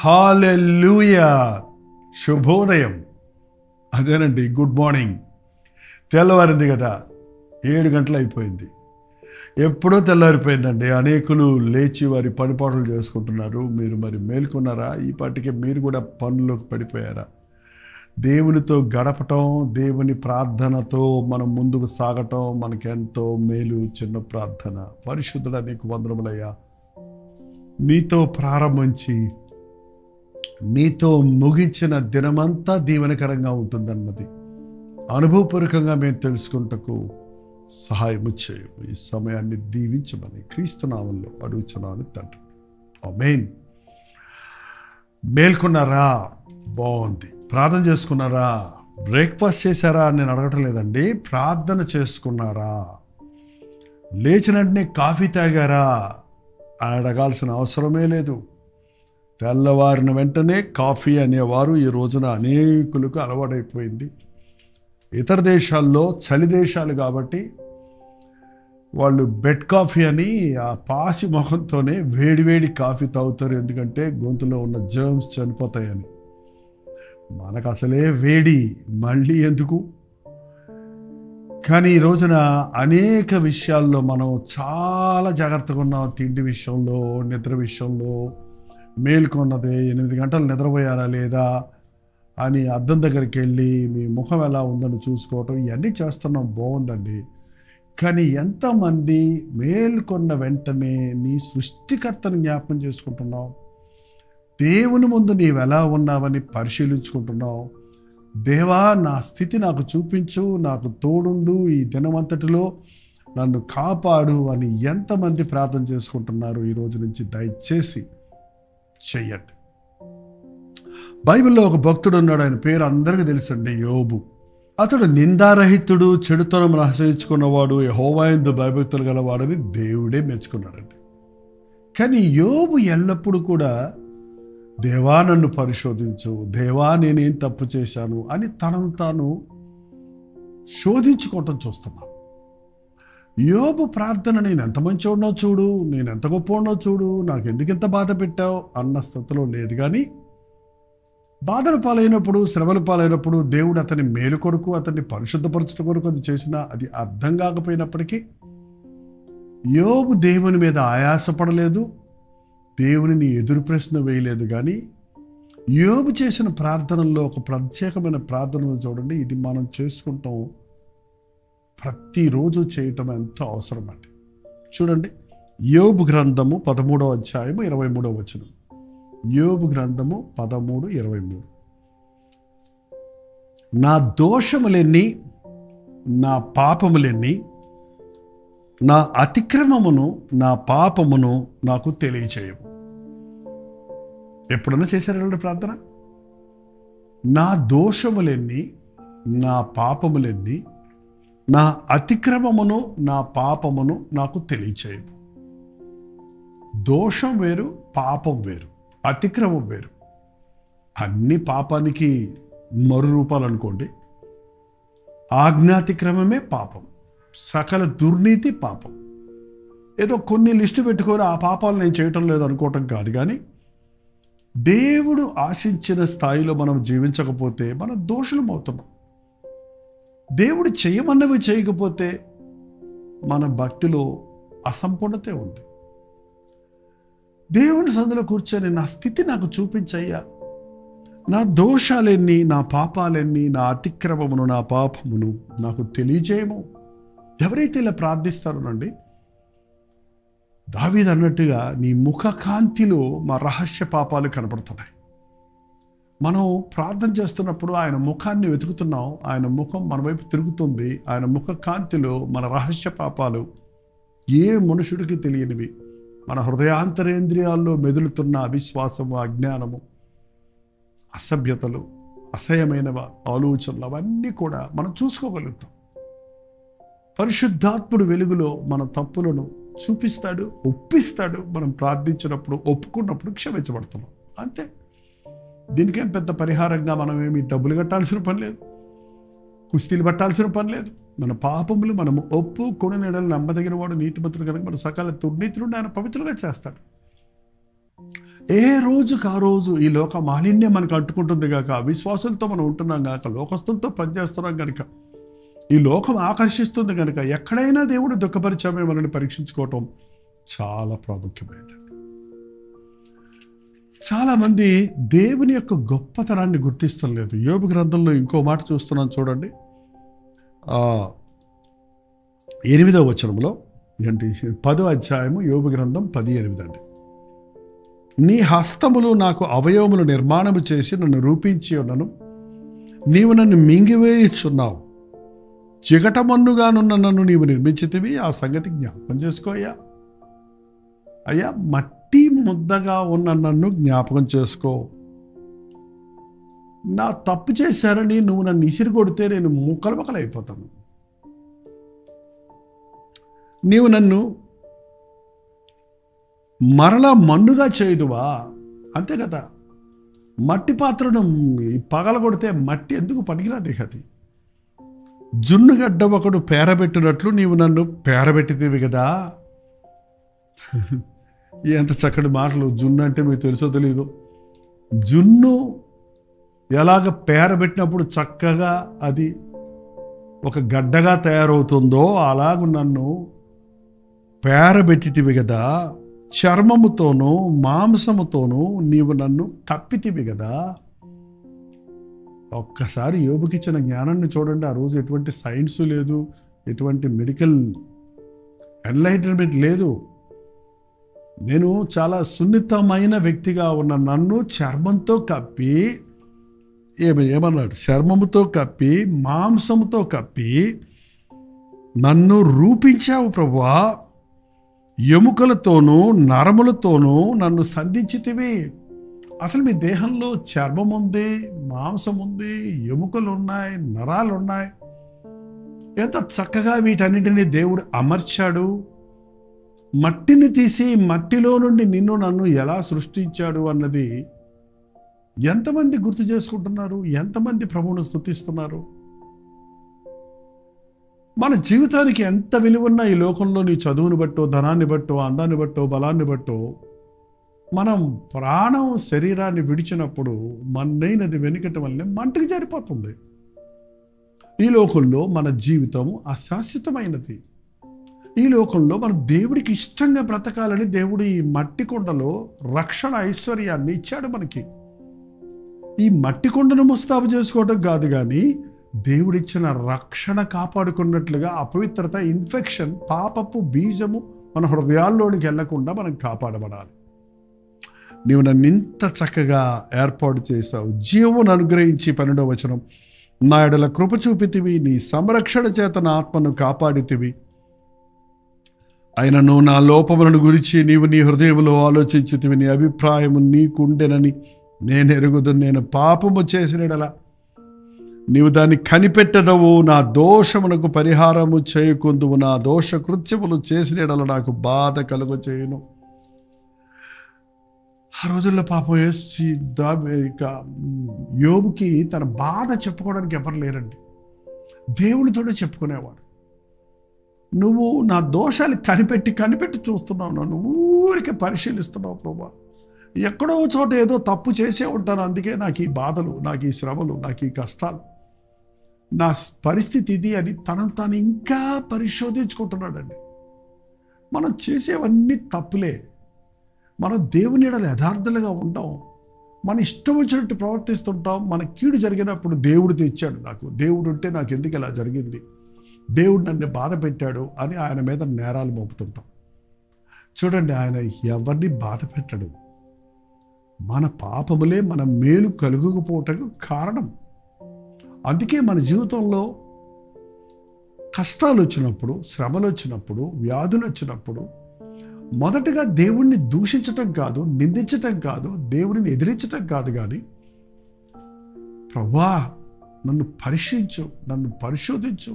హల్లెలూయా, శుభోదయం. అదేనండి, good morning. తెల్లవారింది కదా, 7 గంటలు అయిపోయింది. ఎప్పుడో తెల్లవారిపోయిందండి. అనేకులు లేచి వారి పనిపాట్లు చేసుకుంటున్నారు. మీరు మరి మేల్కొన్నారా? ఈ పాటికి మీరు కూడా పనుల్లోకి పడిపోయారా? దేవునితో గడపటం, దేవుని ప్రార్థనతో మనం ముందుకు సాగటం మనకెంతో మేలు. చిన్న ప్రార్థన. పరిశుద్ధుడా, నీకు వందనములయ్యా. నీతో ప్రారంభించి నీతో ముగించిన దినమంతా దీవెనకరంగా ఉంటుందన్నది అనుభవపూర్వకంగా మేము తెలుసుకుంటకు సహాయము చేయు. ఈ సమయాన్ని దీవించమని క్రీస్తు నామములో అడుగుచున్నాను తండ్రి, ఆమేన్. మేల్కొన్నారా? బాగుంది. ప్రార్థన చేసుకున్నారా? బ్రేక్ఫాస్ట్ చేశారా అని నేను అడగటం లేదండి. ప్రార్థన చేసుకున్నారా? లేచిన వెంటనే కాఫీ తాగారా అని అడగాల్సిన అవసరమే లేదు. తెల్లవారిన వెంటనే కాఫీ అనేవారు ఈ రోజున అనేకులకు అలవాటైపోయింది. ఇతర దేశాల్లో, చలి దేశాలు కాబట్టి వాళ్ళు బెడ్ కాఫీ అని ఆ పాసి మొహంతోనే వేడివేడి కాఫీ తాగుతారు. ఎందుకంటే గొంతులో ఉన్న జర్మ్స్ చనిపోతాయని. మనకు అసలే వేడి, మళ్ళీ ఎందుకు? కానీ ఈ రోజున అనేక విషయాల్లో మనం చాలా జాగ్రత్తగా ఉన్నాం. తిండి విషయంలో, నిద్ర విషయంలో. మేల్కొన్నదే 8 గంటలు నిద్రపోయారా లేదా అని అద్దం దగ్గరికి వెళ్ళి మీ ముఖం ఎలా ఉందని చూసుకోవటం, ఇవన్నీ చేస్తున్నాం, బాగుందండి. కానీ ఎంతమంది మేల్కొన్న వెంటనే నీ సృష్టికర్తను జ్ఞాపకం చేసుకుంటున్నావు? దేవుని ముందు నీవు ఎలా ఉన్నావని పరిశీలించుకుంటున్నావు? దేవా, నా స్థితి నాకు చూపించు, నాకు తోడుండు, ఈ దినమంతటిలో నన్ను కాపాడు అని ఎంతమంది ప్రార్థన చేసుకుంటున్నారు ఈ రోజు నుంచి? దయచేసి చెయ్యండి. బైబిల్లో ఒక భక్తుడు ఉన్నాడు. ఆయన పేరు అందరికీ తెలుసండి, యోబు. అతడు నిందారహితుడు, చెడుతనం ఆశ్రయించుకున్నవాడు, యెహోవాయందు భయభక్తులు గలవాడని దేవుడే మెచ్చుకున్నాడండి. కానీ యోబు ఎల్లప్పుడూ కూడా దేవా నన్ను పరిశోధించు, దేవా నేనేం తప్పు చేశాను అని తనను తాను శోధించుకోవటం చూస్తున్నాను. యోబు ప్రార్థన, నేను ఎంత మంచివాడినో చూడు, నేను ఎంత గొప్పవాడినో చూడు, నాకు ఎందుకు ఇంత బాధ పెట్టావు అన్న స్థితిలో లేదు. కానీ బాధల పాలైనప్పుడు, శ్రమల పాలైనప్పుడు దేవుడు అతని మేలు కొరకు, అతన్ని పరిశుద్ధపరచడం కొరకు అది చేసినా అది అర్థం కాకపోయినప్పటికీ యోబు దేవుని మీద ఆయాసపడలేదు, దేవునిని ఎదురు ప్రశ్న వేయలేదు. కానీ యోబు చేసిన ప్రార్థనల్లో ఒక ప్రత్యేకమైన ప్రార్థనలు చూడండి. ఇది మనం చేసుకుంటాం, ప్రతిరోజు చేయటం ఎంతో అవసరం అండి. చూడండి, యోబు గ్రంథము 13వ అధ్యాయము 23వ వచనం. యోబు గ్రంథము 13:23. నా దోషములెన్ని, నా పాపములెన్ని, నా అతిక్రమమును, నా పాపమును నాకు తెలియచేయవు. ఎప్పుడన్నా చేశారండి ప్రార్థన? నా దోషములెన్ని, నా పాపములెన్ని, నా అతిక్రమమును, నా పాపమును నాకు తెలియచేయవు. దోషం వేరు, పాపం వేరు, అతిక్రమం వేరు. అన్ని పాపానికి మరు రూపాలు అనుకోండి. ఆజ్ఞాతిక్రమమే పాపం, సకల దుర్నీతి పాపం. ఏదో కొన్ని లిస్టు పెట్టుకొని ఆ పాపాలు నేను చేయటం లేదు అనుకోవటం కాదు. కానీ దేవుడు ఆశించిన స్థాయిలో మనం జీవించకపోతే మనం దోషులం అవుతున్నాం. దేవుడు చేయమన్నవి చేయకపోతే మన భక్తిలో అసంపూర్ణతే ఉంది. దేవుని సందులో కూర్చొని నా స్థితి నాకు చూపించయ్యా, నా దోషాలెన్ని, నా పాపాలెన్ని, నా అతిక్రమమును, నా పాపమును నాకు తెలియజేయము. ఎవరైతే ఇలా ప్రార్థిస్తారోనండి, దావీదు అన్నట్టుగా నీ ముఖ కాంతిలో మా రహస్య పాపాలు కనపడుతున్నాయి. మనం ప్రార్థన చేస్తున్నప్పుడు ఆయన ముఖాన్ని వెతుకుతున్నాం, ఆయన ముఖం మన వైపు తిరుగుతుంది. ఆయన ముఖ కాంతిలో మన రహస్య పాపాలు, ఏ మనుషుడికి తెలియనివి, మన హృదయాంతరేంద్రియాల్లో మెదులుతున్న అవిశ్వాసము, అజ్ఞానము, అసభ్యతలు, అసహ్యమైన ఆలోచనలు, అవన్నీ కూడా మనం చూసుకోగలుగుతాం. పరిశుద్ధాత్ముడు వెలుగులో మన తప్పులను చూపిస్తాడు, ఒప్పిస్తాడు. మనం ప్రార్థించినప్పుడు, ఒప్పుకున్నప్పుడు క్షమించబడుతున్నాం. అంతే. దీనికేం పెద్ద పరిహారంగా మనం ఏమి డబ్బులు కట్టాల్సిన పని లేదు, కుస్తీలు పట్టాల్సిన పని లేదు. మన పాపములు మనము ఒప్పుకొని నెడలు నమ్మదగిన వాడు నీతిమంతుడు కనుక మన సకాల దుర్నీతి నుండి ఆయన పవిత్రులుగా చేస్తాడు. ఏ రోజుకు ఆ రోజు ఈ లోక మాలిన్యం మనకు అంటుకుంటుంది కాక, అవిశ్వాసులతో మనం ఉంటున్నాం కాక, లోకస్తులతో పనిచేస్తున్నాం కనుక, ఈ లోకం ఆకర్షిస్తుంది కనుక ఎక్కడైనా దేవుడు దుఃఖపరిచామే మనల్ని పరీక్షించుకోవటం చాలా ప్రాముఖ్యమైనది. చాలామంది దేవుని యొక్క గొప్పతనాన్ని గుర్తిస్తలేదు. యోబు గ్రంథంలో ఇంకో మాట చూస్తున్నాం చూడండి, 8వ వచనంలో ఏంటి, 10వ అధ్యాయము యోబు గ్రంథం 10:8 అండి. నీ హస్తములు నాకు అవయవములు నిర్మాణము చేసి నన్ను రూపించి ఉన్నను, నీవు నన్ను మింగివేయుచున్నావు, చిగటమన్నుగానున్న నన్ను నీవు నిర్మించితివి, ఆ సంగతి జ్ఞాపకం చేసుకోయ్యా. అయ్యా, మట్టి ముద్దగా ఉన్న నన్ను జ్ఞాపకం చేసుకో. నా తప్పు చేశారని నువ్వు నన్ను ఇసిరి కొడితే నేను ముక్కలైపోతాను. నీవు నన్ను మరలా మన్నుగా చేయుదువా? అంతే కదా, మట్టి పాత్రను పగలగొడితే మట్టి ఎందుకు పనికిరాదు అది. జున్నుగడ్డ ఒకడు పేరబెట్టినట్లు నీవు నన్ను పేరబెట్టితివి కదా. ఎంత చక్కటి మాటలు. జున్ను అంటే మీకు తెలుసో తెలీదు. జున్ను ఎలాగ పేరబెట్టినప్పుడు చక్కగా అది ఒక గడ్డగా తయారవుతుందో అలాగ నన్ను పేరబెట్టితివి కదా. చర్మముతోనూ మాంసముతోనూ నీవు నన్ను కప్పితివి కదా. ఒక్కసారి యోబుకిచ్చిన జ్ఞానాన్ని చూడండి. ఆ రోజు ఎటువంటి సైన్స్ లేదు, ఎటువంటి మెడికల్ ఎన్లైటన్మెంట్ లేదు. నేను చాలా సున్నితమైన వ్యక్తిగా ఉన్న నన్ను చర్మంతో కప్పి, ఏమన్నాడు, చర్మముతో కప్పి మాంసముతో కప్పి నన్ను రూపించావు ప్రభువా. ఎముకలతోనూ నరములతోనూ నన్ను సంధించితివి. అసలు మీ దేహంలో చర్మం ఉంది, మాంసం ఉంది, ఎముకలు ఉన్నాయి, నరాలు ఉన్నాయి. ఎంత చక్కగా వీటన్నిటిని దేవుడు అమర్చాడు. మట్టిని తీసి మట్టిలో నుండి నిన్ను నన్ను ఎలా సృష్టించాడు అన్నది ఎంతమంది గుర్తు చేసుకుంటున్నారు? ఎంతమంది ప్రభువును స్తుతిస్తున్నారు? మన జీవితానికి ఎంత విలువన్నా ఈ లోకంలో నీ చదువుని బట్టో, ధనాన్ని బట్టో, అందాన్ని బట్టో, బలాన్ని బట్టో మనం ప్రాణం శరీరాన్ని విడిచినప్పుడు మన్నైనది వెనుకటి వల్లనే మంటకి జారిపోతుంది. ఈ లోకంలో మన జీవితం అశాశ్వతమైనది. ఈ లోకంలో మనం దేవుడికి ఇష్టంగా బ్రతకాలని దేవుడు ఈ మట్టి కొండలో రక్షణ ఐశ్వర్యాన్ని ఇచ్చాడు మనకి. ఈ మట్టి కొండను ముస్తాబు చేసుకోవడం కాదు, కానీ దేవుడిచ్చిన రక్షణ కాపాడుకున్నట్లుగా అపవిత్రత, ఇన్ఫెక్షన్, పాపపు బీజము మన హృదయాల్లోనికి వెళ్లకుండా మనం కాపాడబడాలి. నీవు నన్ను ఇంత చక్కగా ఏర్పాటు చేశావు, జీవమును అనుగ్రహించి 12వ వచనం, నా ఎడల కృప చూపితివి, నీ సంరక్షణ చేత నా ఆత్మను కాపాడితివి. అయినను నా లోపములను గురించి నీవు నీ హృదయంలో ఆలోచించితివి, నీ అభిప్రాయము నీకుండెనని నేను ఎరుగుదు. నేను పాపము చేసినడలా నీవు దాన్ని కనిపెట్టదవు, నా దోషమునకు పరిహారము చేయకుందువు, నా దోష కృత్యములు చేసినడల నాకు బాధ కలుగ చేయును. ఆ రోజుల్లో పాపం యోబుకి తన బాధ చెప్పుకోవడానికి ఎవరు లేరండి. దేవునితోనే చెప్పుకునేవాడు. నువ్వు నా దోషాలు కనిపెట్టి చూస్తున్నావు, నన్ను ఊరికే పరిశీలిస్తున్నావు ప్రభా. ఎక్కడో చోట ఏదో తప్పు చేసే ఉంటాను, అందుకే నాకు ఈ బాధలు, నాకు ఈ శ్రమలు, నాకు ఈ కష్టాలు, నా పరిస్థితి ఇది అని తనను తాను ఇంకా పరిశోధించుకుంటున్నాడండి. మనం చేసేవన్నీ తప్పులే. మనం దేవుని ఎడల యథార్థలుగా ఉంటాం. మన ఇష్టం వచ్చినట్టు ప్రవర్తిస్తుంటాం. మన కీడు జరిగినప్పుడు దేవుడు తెచ్చాడు, నాకు దేవుడు ఉంటే నాకు ఎందుకు ఇలా జరిగింది, దేవుడు నన్ను బాధ పెట్టాడు అని ఆయన మీద నేరాలు మోపుతుంటాం. చూడండి, ఆయన ఎవరిని బాధ పెట్టడు. మన పాపములే మన మేలు కలుగకపోవటకు కారణం. అందుకే మన జీవితంలో కష్టాలు వచ్చినప్పుడు, శ్రమలు వచ్చినప్పుడు, వ్యాధులు వచ్చినప్పుడు మొదటగా దేవుణ్ణి దూషించటం కాదు, నిందించటం కాదు, దేవుడిని ఎదిరించటం కాదు, కానీ ప్రభువా నన్ను పరీక్షించు, నన్ను పరిశోధించు.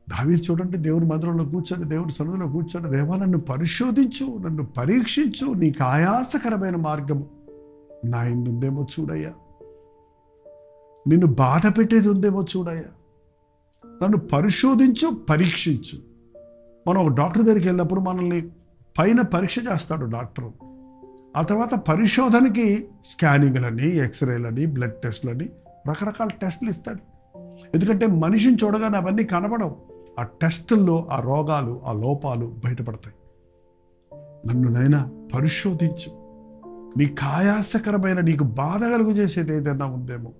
దావీదు చూడండి, దేవుని మందిరంలో కూర్చొని, దేవుని సన్నిధిలో కూర్చొని, దేవా నన్ను పరిశోధించు, నన్ను పరీక్షించు, నీకు ఆయాసకరమైన మార్గము నా యందు ఉందేమో చూడయ్యా, నిన్ను బాధ పెట్టేది ఉందేమో చూడయ్యా, నన్ను పరిశోధించు, పరీక్షించు. మనం ఒక డాక్టర్ దగ్గరికి వెళ్ళినప్పుడు మనల్ని పైన పరీక్ష చేస్తాడు డాక్టరు. ఆ తర్వాత పరిశోధనకి స్కానింగ్లని, ఎక్స్రేలని, బ్లడ్ టెస్టులని, రకరకాల టెస్టులు ఇస్తాడు. ఎందుకంటే మనిషిని చూడగానే అవన్నీ కనబడవు. ఆ టెస్టుల్లో ఆ రోగాలు, ఆ లోపాలు బయటపడతాయి. నైనా పరిశోధించు. నీ ఆయాసకరమైన, నీకు బాధ కలుగు చేసేది ఏదైనా ఉందేమో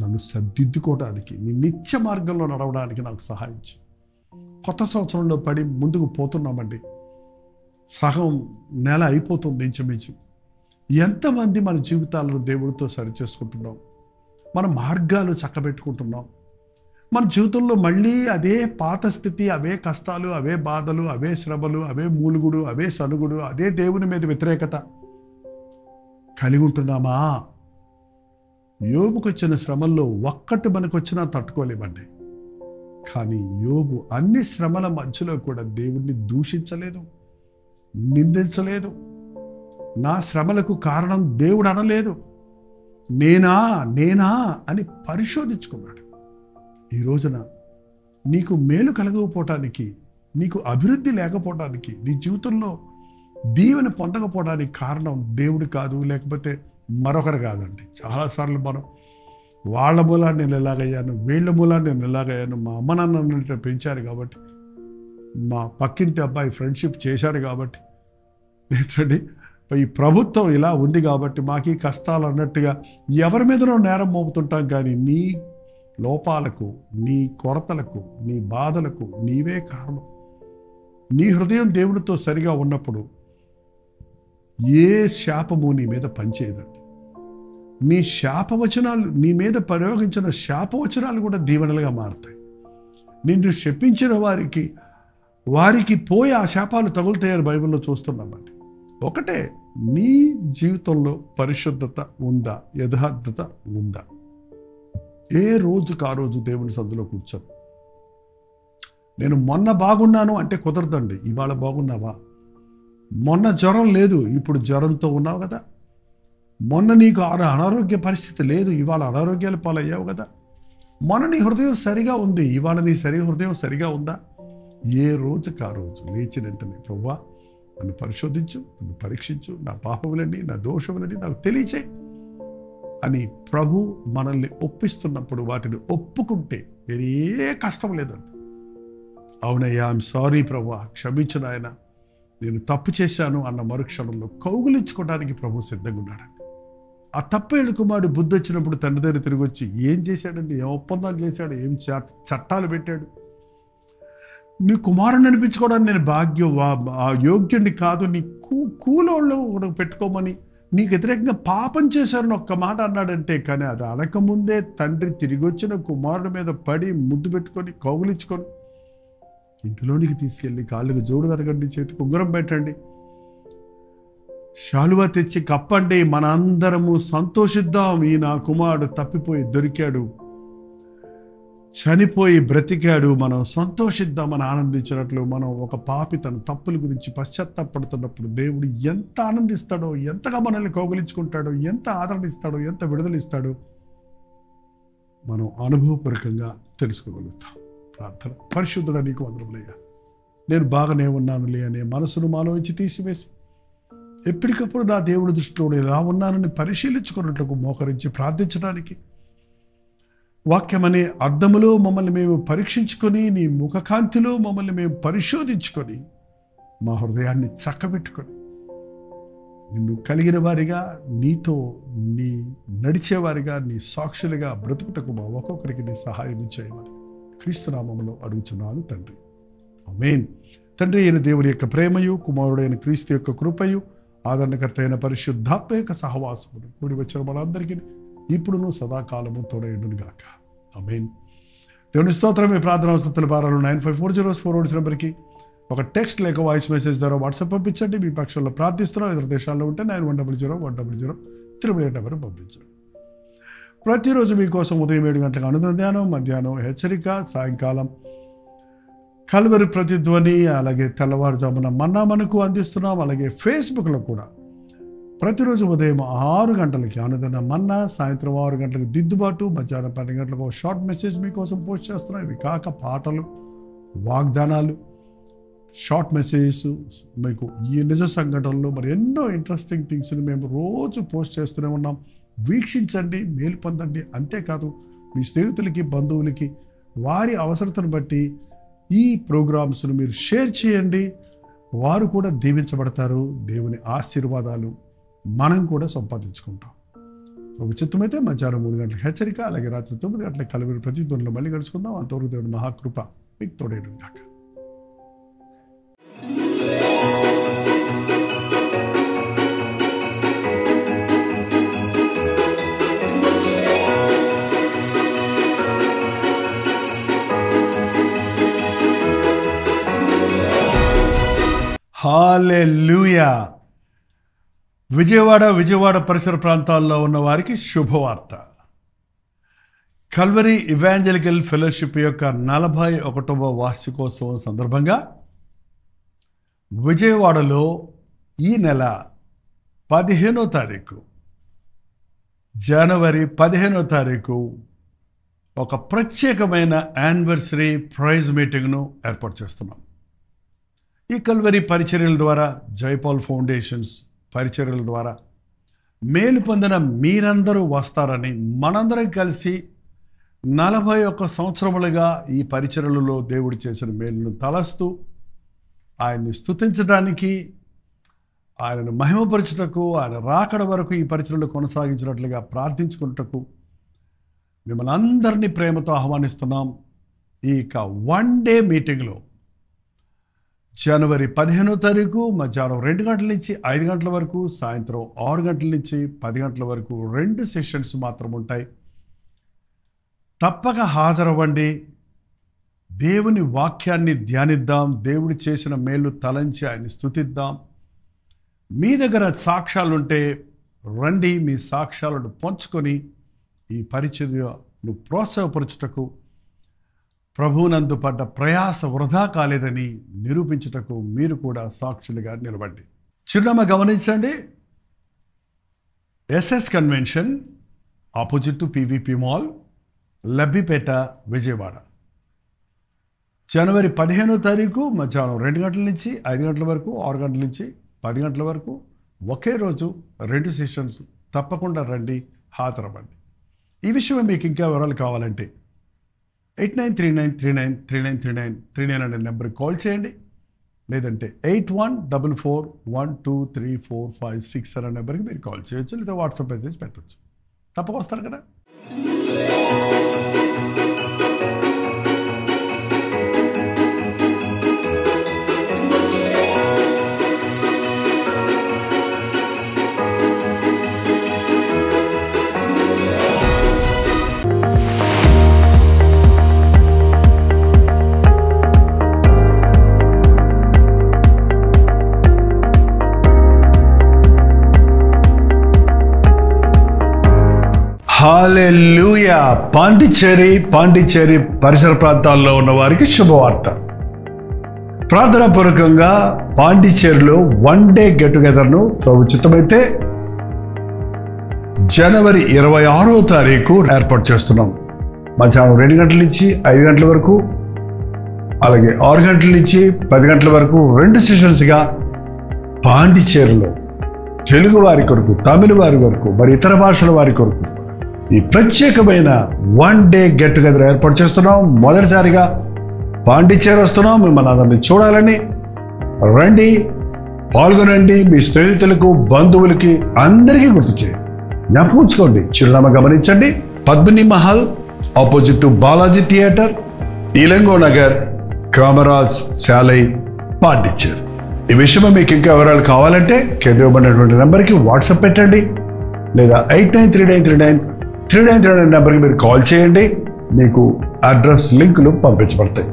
నన్ను సర్దిద్దుకోవడానికి, నీ నిత్య మార్గంలో నడవడానికి నాకు సహాయించు. కొత్త సంవత్సరంలో పడి ముందుకు పోతున్నామండి. సగం నెల అయిపోతుంది ఇంచుమించు. ఎంతమంది మన జీవితాలను దేవుడితో సరిచేసుకుంటున్నాం, మన మార్గాలు చక్కబెట్టుకుంటున్నాం. మన జీవితంలో మళ్ళీ అదే పాత స్థితి, అవే కష్టాలు, అవే బాధలు, అవే శ్రమలు, అవే మూలుగుడు, అవే సనుగుడు, అదే దేవుని మీద వ్యతిరేకత కలిగి ఉంటున్నామా? యోబుకు వచ్చిన శ్రమల్లో ఒక్కటి మనకు వచ్చినా తట్టుకోలేమండి. కానీ యోబు అన్ని శ్రమల మధ్యలో కూడా దేవుణ్ణి దూషించలేదు, నిందించలేదు. నా శ్రమలకు కారణం దేవుడు అనలేదు. నేనా అని పరిశోధించుకున్నాడు. ఈ రోజున నీకు మేలు కలగకపోవటానికి, నీకు అభివృద్ధి లేకపోవటానికి, నీ జీవితంలో దీవెన పొందకపోవడానికి కారణం దేవుడు కాదు, లేకపోతే మరొకరు కాదండి. చాలాసార్లు మనం వాళ్ళ మూలాన్ని నేను ఎలాగయ్యాను, వీళ్ళ మూలాన్ని నేను ఎలాగయ్యాను, మా అమ్మ నాన్న పెంచారు కాబట్టి, మా పక్కింటి అబ్బాయి ఫ్రెండ్షిప్ చేశాడు కాబట్టి, ఏంటండి ఈ ప్రభుత్వం ఇలా ఉంది కాబట్టి మాకు ఈ కష్టాలు అన్నట్టుగా ఎవరి మీదనో నేరం మోపుతుంటాం. కానీ నీ లోపాలకు, నీ కొరతలకు, నీ బాధలకు నీవే కారణం. నీ హృదయం దేవుడితో సరిగా ఉన్నప్పుడు ఏ శాపము నీ మీద పనిచేయదండి. నీ శాపవచనాలు, నీ మీద ప్రయోగించిన శాపవచనాలు కూడా దీవెనలుగా మారుతాయి. నిన్ను శపించిన వారికి పోయి ఆ శాపాలు తగులుతాయని బైబిల్లో చూస్తున్నామండి. ఒకటే, నీ జీవితంలో పరిశుద్ధత ఉందా, యథార్థత ఉందా? ఏ రోజుకు ఆ రోజు దేవుని సన్నిధిలో కూర్చోను. నేను మొన్న బాగున్నాను అంటే కుదరదండి. ఇవాళ బాగున్నావా? మొన్న జ్వరం లేదు, ఇప్పుడు జ్వరంతో ఉన్నావు కదా. మొన్న నీకు అనారోగ్య పరిస్థితి లేదు, ఇవాళ అనారోగ్యాలు పాలయ్యావు కదా. మొన్న నీ హృదయం సరిగా ఉంది, ఇవాళ నీ హృదయం సరిగా ఉందా? ఏ రోజుకు ఆ రోజు లేచిన వెంటనే ప్రభువా నన్ను పరిశోధించు, నన్ను పరీక్షించు, నా పాపములని, నా దోషములని నాకు తెలియచేయి అని ప్రభు మనల్ని ఒప్పిస్తున్నప్పుడు వాటిని ఒప్పుకుంటే వేరే ఏ కష్టం లేదండి. అవునయ్యా, ఐఎమ్ సారీ ప్రభువా, క్షమించు నాయన, నేను తప్పు చేశాను అన్న మరుక్షణంలో కౌగులించుకోవడానికి ప్రభు సిద్ధంగా ఉన్నాడండి. ఆ తప్పేళ్ళ కుమారుడు బుద్ధి వచ్చినప్పుడు తండ్రి దగ్గర తిరిగి వచ్చి ఏం చేశాడండి, ఏం ఒప్పందాలు చేశాడు, ఏం చట్టాలు పెట్టాడు. నీ కుమారుని అనిపించుకోవడానికి నేను యోగ్యుడిని కాదు, నీ కూలోళ్ళు కూడా పెట్టుకోమని నీకు వ్యతిరేకంగా పాపం చేశారని ఒక్క మాట అన్నాడంటే, కానీ అది అనకముందే తండ్రి తిరిగి వచ్చిన కుమారుడి మీద పడి ముద్దు పెట్టుకొని కౌగులించుకొని ఇంటిలోనికి తీసుకెళ్ళి కాళ్ళకు జోడు తరగండి, చేతికి ఉంగరం పెట్టండి, శాలువా తెచ్చి కప్పండి, మన అందరము సంతోషిద్దాం, ఈ నా కుమారుడు తప్పిపోయి దొరికాడు, చనిపోయి బ్రతికాడు, మనం సంతోషిద్దామని ఆనందించినట్లు మనం ఒక పాపి తన తప్పుల గురించి పశ్చాత్తాపడుతున్నప్పుడు దేవుడు ఎంత ఆనందిస్తాడో, ఎంతగా మనల్ని కౌగిలించుకుంటాడో, ఎంత ఆదరణ ఇస్తాడో, ఎంత విడుదల ఇస్తాడో మనం అనుభవపూర్వకంగా తెలుసుకోగలుగుతాం. ప్రార్థన. పరిశుద్ధుడా నీకు వందనములయ్యా, నేను బాగానే ఉన్నానులే అనే మనసును మాలోంచి తీసివేసి ఎప్పటికప్పుడు నా దేవుడి దృష్టిలో నేను ఎలా ఉన్నానని పరిశీలించుకున్నట్లకు మోకరించి ప్రార్థించడానికి, వాక్యమనే అద్దములో మమ్మల్ని మేము పరీక్షించుకొని, నీ ముఖకాంతిలో మమ్మల్ని మేము పరిశోధించుకొని, మా హృదయాన్ని చక్కబెట్టుకొని నిన్ను కలిగిన వారిగా, నీతో నీ నడిచేవారిగా, నీ సాక్షులుగా బ్రతుకుటకు మా ఒక్కొక్కరికి నీ సహాయం చేయమని క్రీస్తునామములో అడుగుచున్నాను తండ్రి. ఆమేన్. తండ్రి అయిన దేవుడి యొక్క ప్రేమయు, కుమారుడైన క్రీస్తు యొక్క కృపయు, ఆదరణకర్త అయిన పరిశుద్ధాత్మ యొక్క సహవాసమును కూడి వచ్చిన మనందరికీ ఇప్పుడును సదాకాలము తోడైండును గాక. ఆమేన్. దేవుని స్తోత్రం. మీ ప్రార్థన అవసరతల భారాలు 954004 నెంబర్కి ఒక టెక్స్ట్ లేక వాయిస్ మెసేజ్ ద్వారా వాట్సాప్ పంపించండి. మీ పక్షంలో ప్రార్థిస్తున్నాం. ఇతర దేశాల్లో ఉంటే 9100 నెంబర్ పంపించండి. ప్రతిరోజు మీకోసం ఉదయం 7 గంటలకు అనుదిన ధ్యానం, మధ్యాహ్నం హెచ్చరిక, సాయంకాలం కల్వరి ప్రతిధ్వని, అలాగే తెల్లవారుజామున మన్నా మనకు అందిస్తున్నాం. అలాగే ఫేస్బుక్లో కూడా ప్రతిరోజు ఉదయం 6 గంటలకి అనుదిన మన్నా, సాయంత్రం 6 గంటలకు దిద్దుబాటు, మధ్యాహ్నం 12 గంటలకు షార్ట్ మెసేజ్ మీకోసం పోస్ట్ చేస్తున్నాం. ఇవి కాక పాటలు, వాగ్దానాలు, షార్ట్ మెసేజెస్, మీకు ఈ నిజ సంఘటనలు, మరి ఎన్నో ఇంట్రెస్టింగ్ థింగ్స్ని మేము రోజు పోస్ట్ చేస్తూనే ఉన్నాం. వీక్షించండి, మేలు పొందండి. అంతేకాదు మీ స్నేహితులకి, బంధువులకి వారి అవసరతను బట్టి ఈ ప్రోగ్రామ్స్ను మీరు షేర్ చేయండి. వారు కూడా దీవించబడతారు. దేవుని ఆశీర్వాదాలు మనం కూడా సంపాదించుకుంటాం. ప్రభు చిత్తమైతే మధ్యాహ్నం 3 గంటలకు హెచ్చరిక, అలాగే రాత్రి 9 గంటలకు కలుగురు ప్రతిధ్వనిలో మళ్ళీ కలుసుకుందాం. అంతవరకు దేవుని మహాకృప మీకు తోడేయడం కాక. హల్లెలూయా. విజయవాడ పరిసర ప్రాంతాల్లో ఉన్న వారికి శుభవార్త. కల్వరీ ఇవాంజలికల్ ఫెలోషిప్ యొక్క 41వ వార్షికోత్సవం సందర్భంగా విజయవాడలో ఈ నెల 15వ తారీఖు, జనవరి 15వ తారీఖు ఒక ప్రత్యేకమైన యానివర్సరీ ప్రైజ్ మీటింగ్ను ఏర్పాటు చేస్తున్నాం. ఈ కల్వరీ పరిచర్యల ద్వారా, జైపాల్ ఫౌండేషన్స్ పరిచర్యల ద్వారా మేలు పొందిన మీరందరూ వస్తారని, మనందరం కలిసి 41 సంవత్సరములుగా ఈ పరిచర్యలలో దేవుడు చేసిన మేలును తలస్తూ ఆయన్ని స్తుతించడానికి, ఆయనను మహిమపరచుటకు, ఆయన రాకడ వరకు ఈ పరిచర్యలు కొనసాగించినట్లుగా ప్రార్థించుకున్నటకు మిమ్మల్ని అందరినీ ప్రేమతో ఆహ్వానిస్తున్నాం. ఈ 1 డే మీటింగ్లో జనవరి 15వ తారీఖు మధ్యాహ్నం 2 గంటల నుంచి 5 గంటల వరకు, సాయంత్రం 6 గంటల నుంచి 10 గంటల వరకు 2 సెషన్స్ మాత్రం ఉంటాయి. తప్పక హాజరవ్వండి. దేవుని వాక్యాన్ని ధ్యానిద్దాం. దేవుడు చేసిన మేలు తలంచి ఆయన్ని స్తుతిద్దాం. మీ దగ్గర సాక్ష్యాలుంటే రండి. మీ సాక్ష్యాలను పంచుకొని ఈ పరిచర్యను ప్రోత్సాహపరచుటకు, ప్రభువునందు పడ్డ ప్రయాస వృధా కాలేదని నిరూపించుటకు మీరు కూడా సాక్షులుగా నిలబడి. చిరునామా గమనించండి. SS convention, opposite to PVP mall, Labbipeta, Vijayawada. జనవరి 15వ తారీఖు మధ్యాహ్నం 2 గంటల నుంచి 5 గంటల వరకు, 6 గంటల నుంచి 10 గంటల వరకు, ఒకే రోజు 2 సెషన్స్. తప్పకుండా రండి, హాజరవ్వండి. ఈ విషయమే మీకు ఇంకా వివరాలు కావాలంటే 8939393939 అనే నెంబర్కి కాల్ చేయండి. లేదంటే 8144123456 అనే నెంబర్కి మీరు కాల్ చేయొచ్చు, లేదా వాట్సాప్ మెసేజ్ పెట్టచ్చు. తప్పక వస్తారు కదా. హల్లెలూయా. పాండిచ్చేరి పరిసర ప్రాంతాల్లో ఉన్న వారికి శుభవార్త. ప్రార్థనాపూర్వకంగా పాండిచ్చేరిలో 1 డే గెట్ టుగెదర్ను ప్రభు చిత్తమైతే జనవరి 26వ తారీఖు ఏర్పాటు చేస్తున్నాం. మధ్యాహ్నం 2 గంటల నుంచి 5 గంటల వరకు, అలాగే 6 గంటల నుంచి 10 గంటల వరకు 2 సెషన్స్గా పాండిచ్చేరిలో తెలుగు వారి కొరకు, తమిళ వారి కొరకు, మరి ఇతర భాషల వారి కొరకు ఈ ప్రత్యేకమైన 1 డే గెట్ టుగెదర్ ఏర్పాటు చేస్తున్నాం. మొదటిసారిగా పాండిచ్చేరి వస్తున్నాం. మిమ్మల్ని అందరినీ చూడాలని రండి, పాల్గొనండి. మీ స్నేహితులకు, బంధువులకి అందరికీ గుర్తు చేయండి. జ్ఞాపకం ఉంచుకోండి. చిరునామా గమనించండి. Padmini Mahal, opposite to Balaji theatre, Ilango Nagar, Kamaraj Salai, Pondicherry. ఈ విషయమే మీకు ఇంకా వివరాలు కావాలంటే కింద ఇవ్వబడినటువంటి నెంబర్కి వాట్సాప్ పెట్టండి, లేదా 89393939 నెంబర్కి మీరు కాల్ చేయండి. మీకు అడ్రస్ లింకులు పంపించబడతాయి.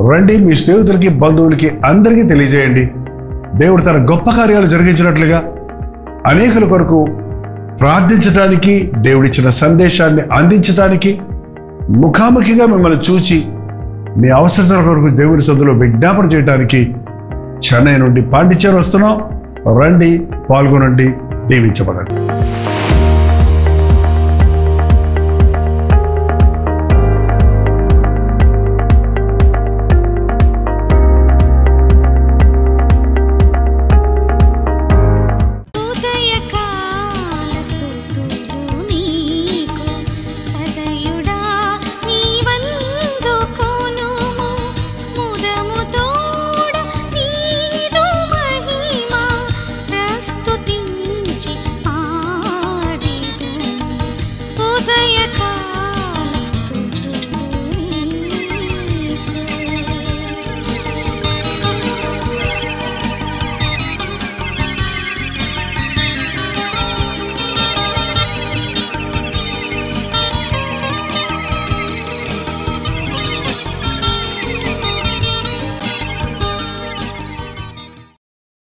రండి, మీ స్నేహితులకి, బంధువులకి అందరికీ తెలియజేయండి. దేవుడు తన గొప్ప కార్యాలు జరిగించినట్లుగా అనేకుల కొరకు ప్రార్థించడానికి, దేవుడిచ్చిన సందేశాన్ని అందించడానికి, ముఖాముఖిగా మిమ్మల్ని చూచి మీ అవసరతల కొరకు దేవుడి సొంతలో విజ్ఞాపన చేయడానికి చెన్నై నుండి పాండిచ్చేరి వస్తున్నాం. రండి, పాల్గొనండి, దీవించబడండి.